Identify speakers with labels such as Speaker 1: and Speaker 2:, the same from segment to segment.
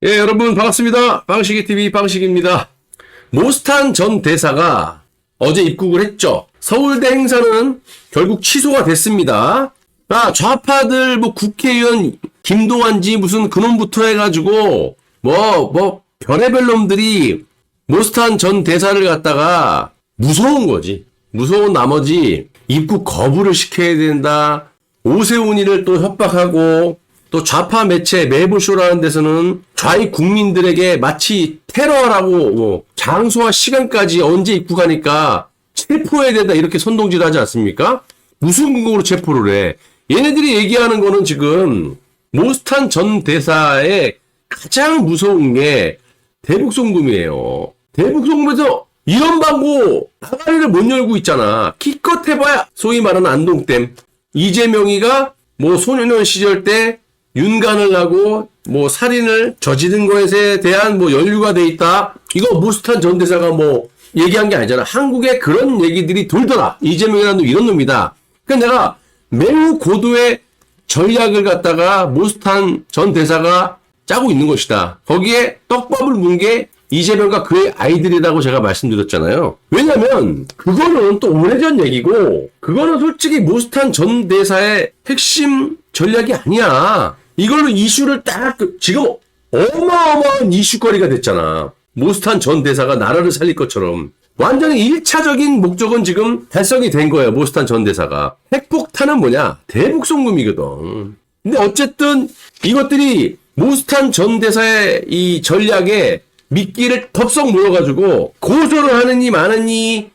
Speaker 1: 예, 여러분 반갑습니다. 방식이TV 방식입니다. 모스탄 전 대사가 어제 입국을 했죠. 서울대 행사는 결국 취소가 됐습니다. 좌파들 국회의원 김동완지 무슨 그놈부터 해가지고 별의별 놈들이 모스탄 전 대사를 갖다가 무서운 거지. 무서운 나머지 입국 거부를 시켜야 된다. 오세훈이를 또 협박하고 또 좌파 매체 매부쇼라는 데서는 좌익 국민들에게 마치 테러라고 장소와 시간까지 언제 입국하니까 체포해야 된다 이렇게 선동질 하지 않습니까? 무슨 근거로 체포를 해? 얘네들이 얘기하는 거는 지금 모스탄 전 대사의 가장 무서운 게 대북송금이에요. 대북송금에서 이런 방고 아가리를 못 열고 있잖아. 기껏 해봐야 소위 말하는 안동댐. 이재명이가 소년원 시절 때 윤관을 하고 살인을 저지른 것에 대한 연루가 돼 있다. 이거 모스탄 전 대사가 얘기한 게 아니잖아. 한국에 그런 얘기들이 돌더라. 이재명이라는 놈 이런 놈이다. 그러니까 내가 매우 고도의 전략을 갖다가 모스탄 전 대사가 짜고 있는 것이다. 거기에 떡밥을 문 게 이재명과 그의 아이들이라고 제가 말씀드렸잖아요. 왜냐면 그거는 또 오래전 얘기고 그거는 솔직히 모스탄 전 대사의 핵심 전략이 아니야. 이걸로 이슈를 딱 지금 어마어마한 이슈거리가 됐잖아. 모스탄 전 대사가 나라를 살릴 것처럼. 완전히 1차적인 목적은 지금 달성이 된 거예요. 모스탄 전 대사가. 핵폭탄은 뭐냐? 대북송금이거든. 근데 어쨌든 이것들이 모스탄 전 대사의 이 전략에 미끼를 덥석 모여가지고 고소를 하느니 마느니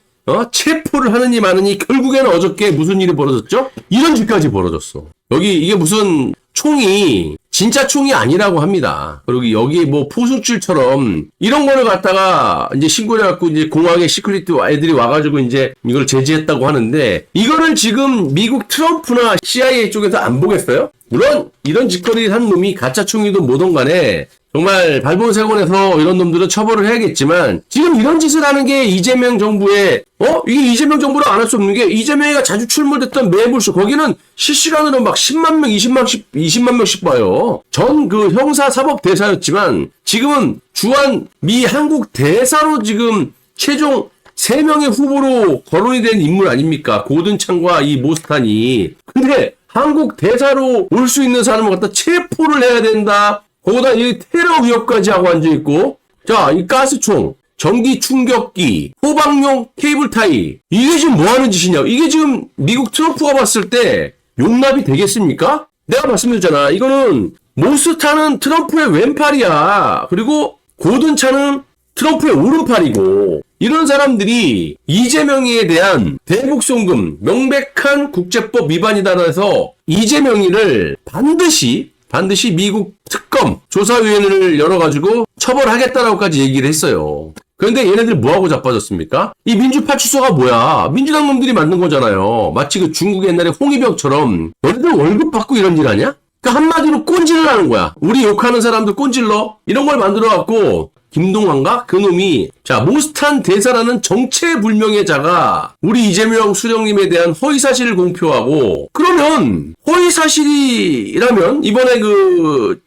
Speaker 1: 체포를 하느니 마느니 결국에는 어저께 무슨 일이 벌어졌죠? 이런 짓까지 벌어졌어. 이게 무슨 총이 진짜 총이 아니라고 합니다. 그리고 여기 포승줄처럼 이런 거를 갖다가 이제 신고를 해갖고 이제 공항에 시큐리티 애들이 와가지고 이제 이걸 제지했다고 하는데 이거를 지금 미국 트럼프나 CIA 쪽에서 안 보겠어요? 물론 이런 짓거리를 한 놈이 가짜 총이든 뭐든 간에 정말 발본색원에서 이런 놈들은 처벌을 해야겠지만 지금 이런 짓을 하는 게 이재명 정부의 이게 이재명 정부로 안 할 수 없는 게 이재명이가 자주 출몰됐던 매불쇼 거기는 실시간으로 10만 명, 20만 명씩 봐요. 전 그 형사 사법 대사였지만 지금은 주한 미 한국 대사로 지금 최종 3명의 후보로 거론이 된 인물 아닙니까? 고든창과 이 모스탄이. 근데 한국 대사로 올 수 있는 사람을 갖다 체포를 해야 된다. 거기다 이 테러 위협까지 하고 앉아있고, 자, 이 가스총, 전기 충격기, 호박용 케이블 타이. 이게 지금 뭐 하는 짓이냐? 이게 지금 미국 트럼프가 봤을 때 용납이 되겠습니까? 내가 말씀드렸잖아. 이거는 모스탄은 트럼프의 왼팔이야. 그리고 고든차는 트럼프의 오른팔이고, 이런 사람들이 이재명이에 대한 대북송금, 명백한 국제법 위반이다 해서 이재명이를 반드시 미국 특검 조사위원회를 열어가지고 처벌하겠다라고까지 얘기를 했어요. 그런데 얘네들 뭐하고 자빠졌습니까? 이 민주파출소가 뭐야? 민주당 놈들이 만든 거잖아요. 마치 그 중국 옛날에 홍위병처럼 너네들 월급 받고 이런 일 하냐? 그러니까 한마디로 꼰질을 하는 거야. 우리 욕하는 사람들 꼰질러? 이런 걸 만들어갖고 김동완가? 그놈이 모스탄 대사라는 정체불명의 자가 우리 이재명 수령님에 대한 허위사실을 공표하고 그러면 허위사실이라면 이번에 그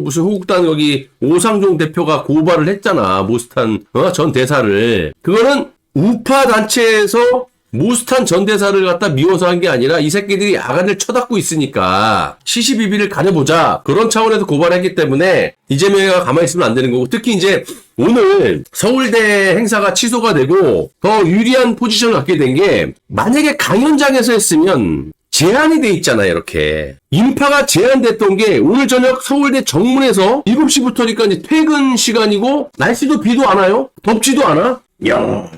Speaker 1: 무슨 호국단 거기 오상종 대표가 고발을 했잖아. 모스탄 전 대사를. 그거는 우파 단체에서 모스탄 전 대사를 갖다 미워서 한 게 아니라 이 새끼들이 아가리를 쳐닫고 있으니까 시시비비를 가려보자 그런 차원에서 고발했기 때문에 이재명이가 가만히 있으면 안 되는 거고 특히 이제 오늘 서울대 행사가 취소가 되고 더 유리한 포지션을 갖게 된 게 만약에 강연장에서 했으면 제한이 돼 있잖아요. 이렇게 인파가 제한됐던 게 오늘 저녁 서울대 정문에서 7시부터니까 이제 퇴근 시간이고 날씨도 비도 안 와요. 덥지도 않아. 야,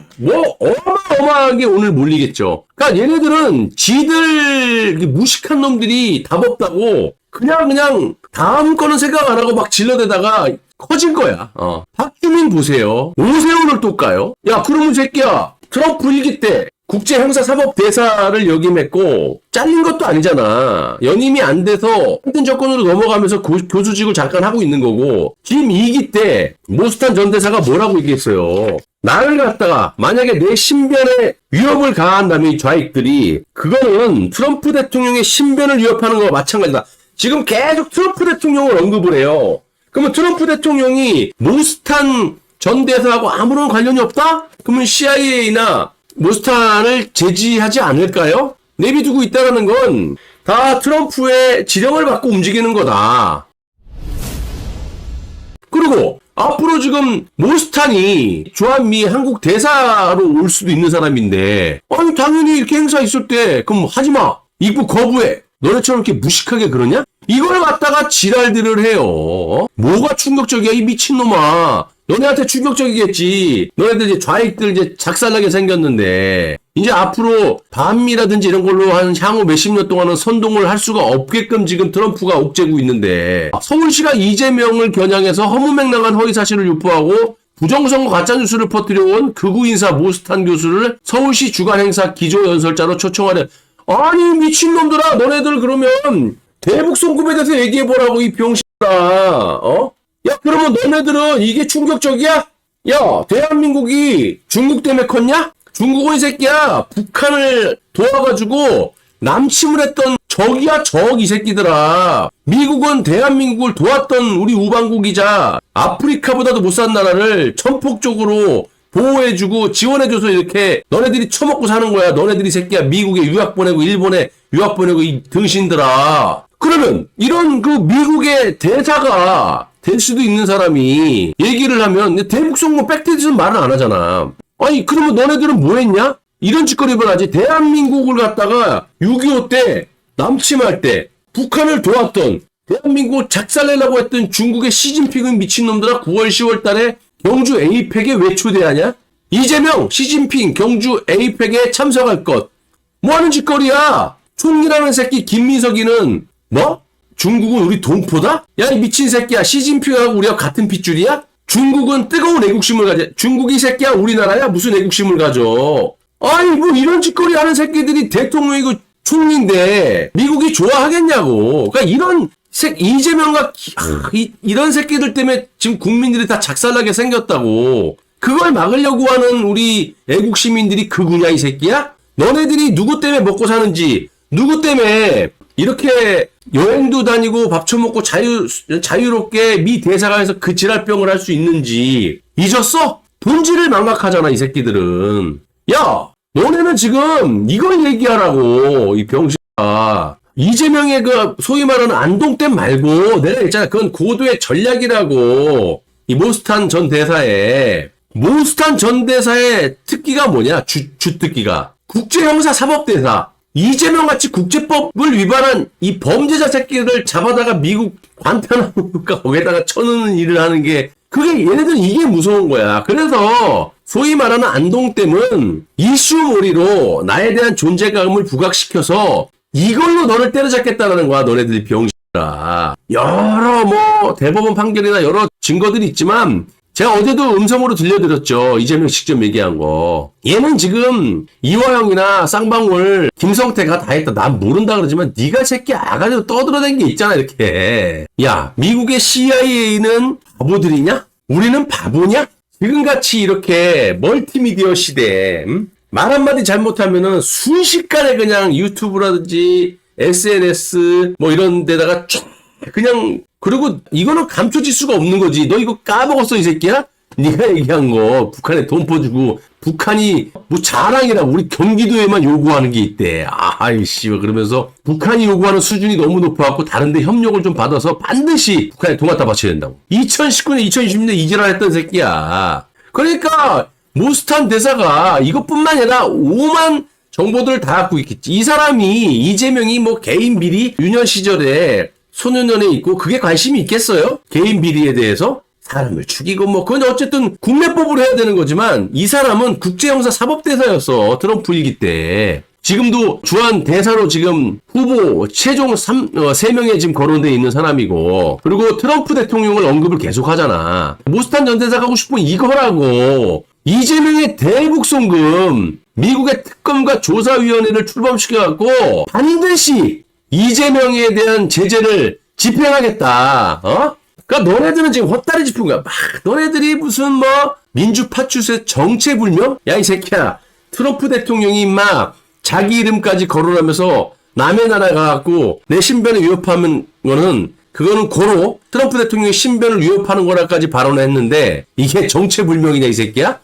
Speaker 1: 어마어마하게 오늘 몰리겠죠. 그러니까 얘네들은 지들 무식한 놈들이 답 없다고 그냥 다음 거는 생각 안 하고 막 질러대다가 커진 거야. 박주민 보세요. 오세훈을 또 까요? 야, 그러면 새끼야. 트럼프 1기 때 국제형사사법대사를 역임했고 잘린 것도 아니잖아. 연임이 안 돼서 힘든 조건으로 넘어가면서 교수직을 잠깐 하고 있는 거고 지금 2기 때 모스탄 전 대사가 뭐라고 얘기했어요. 나를 갖다가 만약에 내 신변에 위협을 가한다면 이 좌익들이 그거는 트럼프 대통령의 신변을 위협하는 거와 마찬가지다. 지금 계속 트럼프 대통령을 언급을 해요. 그러면 트럼프 대통령이 모스탄 전 대사하고 아무런 관련이 없다? 그러면 CIA나 모스탄을 제지하지 않을까요? 내비두고 있다는 건 다 트럼프의 지령을 받고 움직이는 거다. 그리고 앞으로 지금 모스탄이 주한미 한국 대사로 올 수도 있는 사람인데 아니 당연히 이렇게 행사 있을 때 그럼 하지마. 입국 거부해. 너네처럼 이렇게 무식하게 그러냐? 이걸 갖다가 지랄들을 해요. 뭐가 충격적이야 이 미친놈아. 너네한테 충격적이겠지. 너네들 이제 좌익들 이제 작살나게 생겼는데 이제 앞으로 반미라든지 이런 걸로 한 향후 몇십 년 동안은 선동을 할 수가 없게끔 지금 트럼프가 옥죄고 있는데 서울시가 이재명을 겨냥해서 허무맹랑한 허위사실을 유포하고 부정선거 가짜뉴스를 퍼뜨려온 극우 인사 모스탄 교수를 서울시 주간 행사 기조연설자로 초청하려. 아니 미친놈들아 너네들 그러면 대북 송금에 대해서 얘기해보라고 이 병신아. 야 그러면 너네들은 이게 충격적이야? 야 대한민국이 중국 때문에 컸냐? 중국은 이 새끼야 북한을 도와가지고 남침을 했던 적이야 적 이 새끼들아. 미국은 대한민국을 도왔던 우리 우방국이자 아프리카보다도 못 산 나라를 전폭적으로 보호해주고 지원해줘서 이렇게 너네들이 처먹고 사는 거야. 너네들이 새끼야 미국에 유학 보내고 일본에 유학 보내고 이 등신들아. 그러면 이런 그 미국의 대사가 될 수도 있는 사람이 얘기를 하면 대북 송금 백테이즈는 말을 안 하잖아. 아니 그러면 너네들은 뭐 했냐? 이런 짓거리를 하지. 대한민국을 갖다가 6.25 때 남침할 때 북한을 도왔던 대한민국을 작살내려고 했던 중국의 시진핑은 미친놈들아 9월 10월 달에 경주 에이펙에 왜 초대하냐? 이재명 시진핑 경주 에이펙에 참석할 것. 뭐 하는 짓거리야? 총리라는 새끼 김민석이는 뭐? 중국은 우리 동포다? 야 이 미친 새끼야 시진핑하고 우리가 같은 핏줄이야? 중국은 뜨거운 애국심을 가져. 중국이 새끼야 우리나라야? 무슨 애국심을 가져? 아니 뭐 이런 짓거리 하는 새끼들이 대통령이고 총리인데 미국이 좋아하겠냐고. 그러니까 이런 이재명과 이런 새끼들 때문에 지금 국민들이 다 작살나게 생겼다고. 그걸 막으려고 하는 우리 애국 시민들이 그구냐 이 새끼야? 너네들이 누구 때문에 먹고 사는지, 누구 때문에 이렇게 여행도 다니고 밥 처먹고 자유롭게 미 대사관에서 그 지랄병을 할 수 있는지 잊었어? 본질을 망각하잖아 이 새끼들은. 야 너네는 지금 이걸 얘기하라고 이 병신아. 이재명의 그 소위 말하는 안동댐 말고 내가 있잖아 그건 고도의 전략이라고. 이 모스탄 전 대사의 특기가 뭐냐? 주특기가 국제형사사법대사. 이재명같이 국제법을 위반한 이 범죄자 새끼를 잡아다가 미국 관타나무가 거기에다가 쳐넣는 일을 하는 게 그게 얘네들은 이게 무서운 거야. 그래서 소위 말하는 안동댐은 이슈몰이로 나에 대한 존재감을 부각시켜서 이걸로 너를 때려잡겠다라는 거야. 너네들이 병신아. 여러 뭐 대법원 판결이나 여러 증거들이 있지만 제가 어제도 음성으로 들려드렸죠. 이재명 직접 얘기한 거. 얘는 지금 이화영이나 쌍방울 김성태가 다 했다. 난 모른다 그러지만 네가 새끼 아가리로 떠들어댄 게 있잖아 이렇게. 야 미국의 CIA는 바보들이냐? 우리는 바보냐? 지금같이 이렇게 멀티미디어 시대에 말 한마디 잘못하면은 순식간에 그냥 유튜브라든지 SNS 뭐 이런 데다가 쫙 그냥. 그리고 이거는 감춰질 수가 없는 거지. 너 이거 까먹었어 이 새끼야? 네가 얘기한 거 북한에 돈 퍼주고 북한이 뭐 자랑이라고 우리 경기도에만 요구하는 게 있대. 아이씨 그러면서 북한이 요구하는 수준이 너무 높아갖고 다른데 협력을 좀 받아서 반드시 북한에 돈 갖다 바쳐야 된다고. 2019년 2020년 이지랄 했던 새끼야. 그러니까 모스탄 대사가 이것뿐만 아니라 오만 정보들을 다 갖고 있겠지. 이 사람이 이재명이 뭐 개인 비리 유년 시절에 소년원에 있고 그게 관심이 있겠어요? 개인 비리에 대해서? 사람을 죽이고 뭐 그건 어쨌든 국내법으로 해야 되는 거지만 이 사람은 국제형사 사법대사였어. 트럼프 일기 때. 지금도 주한 대사로 지금 후보 최종 3명에 지금 거론되어 있는 사람이고 그리고 트럼프 대통령을 언급을 계속 하잖아. 모스탄 전 대사가 하고 싶은 이거라고. 이재명의 대북 송금 미국의 특검과 조사위원회를 출범시켜갖고 반드시 이재명에 대한 제재를 집행하겠다. 그러니까 너네들은 지금 헛다리 짚은 거야. 막 너네들이 무슨 뭐 민주파출소의 정체불명? 야 이 새끼야. 트럼프 대통령이 막 자기 이름까지 거론하면서 남의 나라 가갖고 내 신변을 위협하는 거는 그거는 고로 트럼프 대통령의 신변을 위협하는 거라까지 발언을 했는데 이게 정체불명이냐 이 새끼야?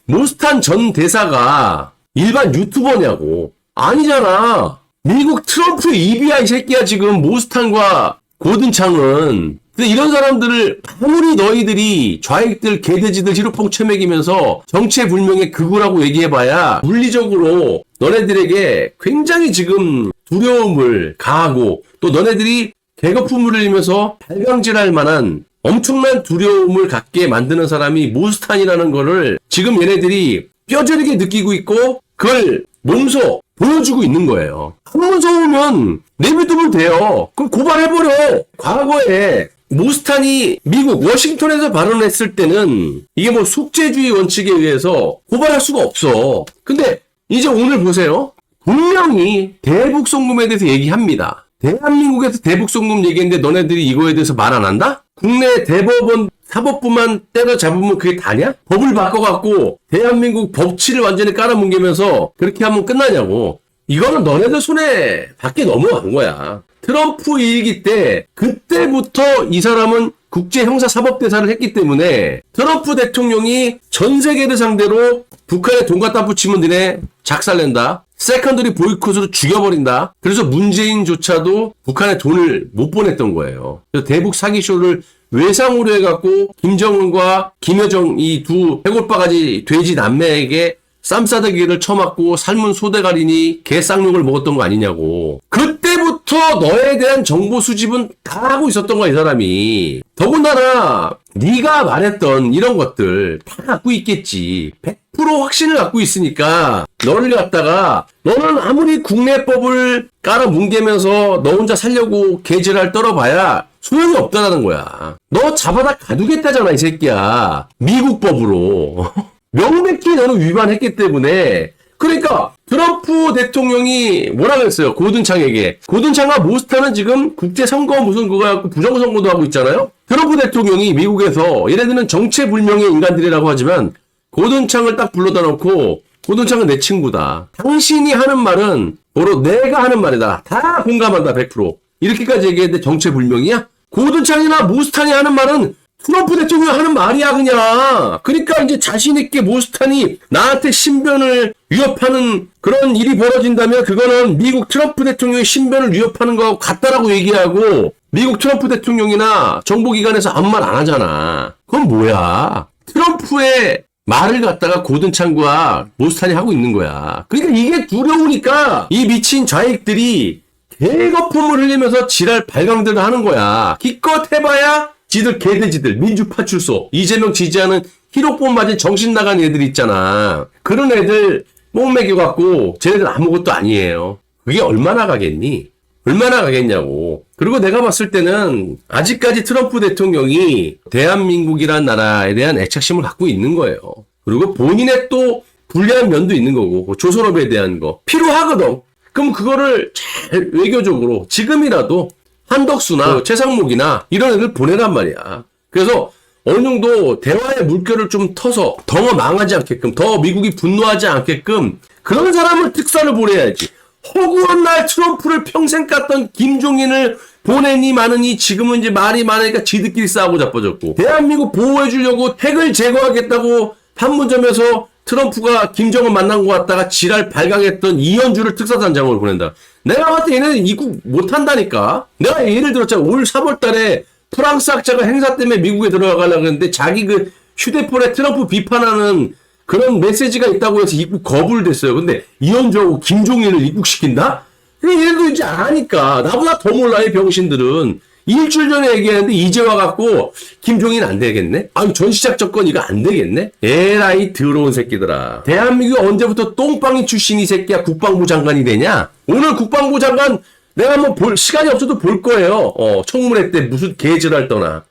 Speaker 1: 모스탄 전 대사가 일반 유튜버냐고. 아니잖아. 미국 트럼프의 입이야 이 새끼야. 지금 모스탄과 고든창은. 근데 이런 사람들을 아무리 너희들이 좌익들 개돼지들 희로뽕 쳐먹이면서 정체불명의 극우라고 얘기해봐야 물리적으로 너네들에게 굉장히 지금 두려움을 가하고 또 너네들이 개거품을 흘리면서 발광질할 만한 엄청난 두려움을 갖게 만드는 사람이 모스탄이라는 거를 지금 얘네들이 뼈저리게 느끼고 있고 그걸 몸소 보여주고 있는 거예요. 한 번 서우면 내비두면 돼요. 그럼 고발해버려. 과거에 모스탄이 미국 워싱턴에서 발언했을 때는 이게 뭐 속죄주의 원칙에 의해서 고발할 수가 없어. 근데 이제 오늘 보세요. 분명히 대북송금에 대해서 얘기합니다. 대한민국에서 대북송금 얘기했는데 너네들이 이거에 대해서 말 안 한다? 국내 대법원 사법부만 때려잡으면 그게 다냐? 법을 바꿔갖고 대한민국 법치를 완전히 깔아뭉개면서 그렇게 하면 끝나냐고. 이거는 너네들 손에 밖에 넘어간 거야. 트럼프 일기 때 그때부터 이 사람은 국제형사사법대사를 했기 때문에 트럼프 대통령이 전 세계를 상대로 북한에 돈 갖다 붙이면 니네 작살낸다. 세컨더리 보이콧으로 죽여버린다. 그래서 문재인조차도 북한에 돈을 못 보냈던 거예요. 그래서 대북 사기쇼를 외상으로 해갖고 김정은과 김여정 이 두 해골바가지 돼지 남매에게 쌈싸대기를 쳐맞고 삶은 소대가리니 개쌍욕을 먹었던 거 아니냐고. 그때부터 너에 대한 정보 수집은 다 하고 있었던 거야 이 사람이. 더군다나 네가 말했던 이런 것들 다 갖고 있겠지. 100% 확신을 갖고 있으니까 너를 갖다가 너는 아무리 국내법을 깔아뭉개면서 너 혼자 살려고 개지랄 떨어봐야 소용이 없다라는 거야. 너 잡아다 가두겠다잖아 이 새끼야. 미국 법으로. 명백히 너는 위반했기 때문에. 그러니까 트럼프 대통령이 뭐라 그랬어요? 고든창에게. 고든창과 모스탄은 지금 국제선거 무슨 그거 갖고 부정선거도 하고 있잖아요? 트럼프 대통령이 미국에서 얘네들은 정체불명의 인간들이라고 하지만 고든창을 딱 불러다 놓고 고든창은 내 친구다. 당신이 하는 말은 바로 내가 하는 말이다. 다 공감한다 100%. 이렇게까지 얘기했는데 정체불명이야? 고든창이나 모스탄이 하는 말은 트럼프 대통령이 하는 말이야 그냥. 그러니까 이제 자신있게 모스탄이 나한테 신변을 위협하는 그런 일이 벌어진다면 그거는 미국 트럼프 대통령의 신변을 위협하는 거하고 같다라고 얘기하고 미국 트럼프 대통령이나 정보기관에서 아무 말 안 하잖아. 그건 뭐야. 트럼프의 말을 갖다가 고든창과 모스탄이 하고 있는 거야. 그러니까 이게 두려우니까 이 미친 좌익들이 개거품을 흘리면서 지랄 발광들을 하는 거야. 기껏 해봐야 지들 개돼지들 민주파출소 이재명 지지하는 희록본 맞은 정신 나간 애들 있잖아. 그런 애들 목 매겨갖고 쟤네들 아무것도 아니에요. 그게 얼마나 가겠니? 얼마나 가겠냐고. 그리고 내가 봤을 때는 아직까지 트럼프 대통령이 대한민국이란 나라에 대한 애착심을 갖고 있는 거예요. 그리고 본인의 또 불리한 면도 있는 거고 조선업에 대한 거 필요하거든. 그럼 그거를 잘 외교적으로 지금이라도 한덕수나 최상목이나 이런 애들 보내란 말이야. 그래서 어느 정도 대화의 물결을 좀 터서 더 망하지 않게끔, 더 미국이 분노하지 않게끔 그런 사람을 특사를 보내야지. 허구한 날 트럼프를 평생 깠던 김종인을 보내니 마느니 지금은 이제 말이 많으니까 지들끼리 싸우고 자빠졌고, 대한민국 보호해주려고 핵을 제거하겠다고 판문점에서 트럼프가 김정은 만난 것 같다가 지랄 발광했던 이현주를 특사단장으로 보낸다. 내가 봤을 때 얘네는 입국 못한다니까. 내가 예를 들었잖아. 올 3월 달에 프랑스 학자가 행사 때문에 미국에 들어가려고 했는데 자기 그 휴대폰에 트럼프 비판하는 그런 메시지가 있다고 해서 입국 거부를 됐어요. 근데 이현주하고 김종인을 입국시킨다? 얘네도 이제 아니까. 나보다 더 몰라, 이 병신들은. 일주일 전에 얘기했는데 이제 와갖고 김종인 안 되겠네? 아니 전시작 접근 이거 안 되겠네? 에라이 더러운 새끼들아. 대한민국 언제부터 똥빵이 출신 이 새끼야 국방부 장관이 되냐? 오늘 국방부 장관 내가 한번 시간이 없어도 볼 거예요. 청문회 때 무슨 개지랄 떠나.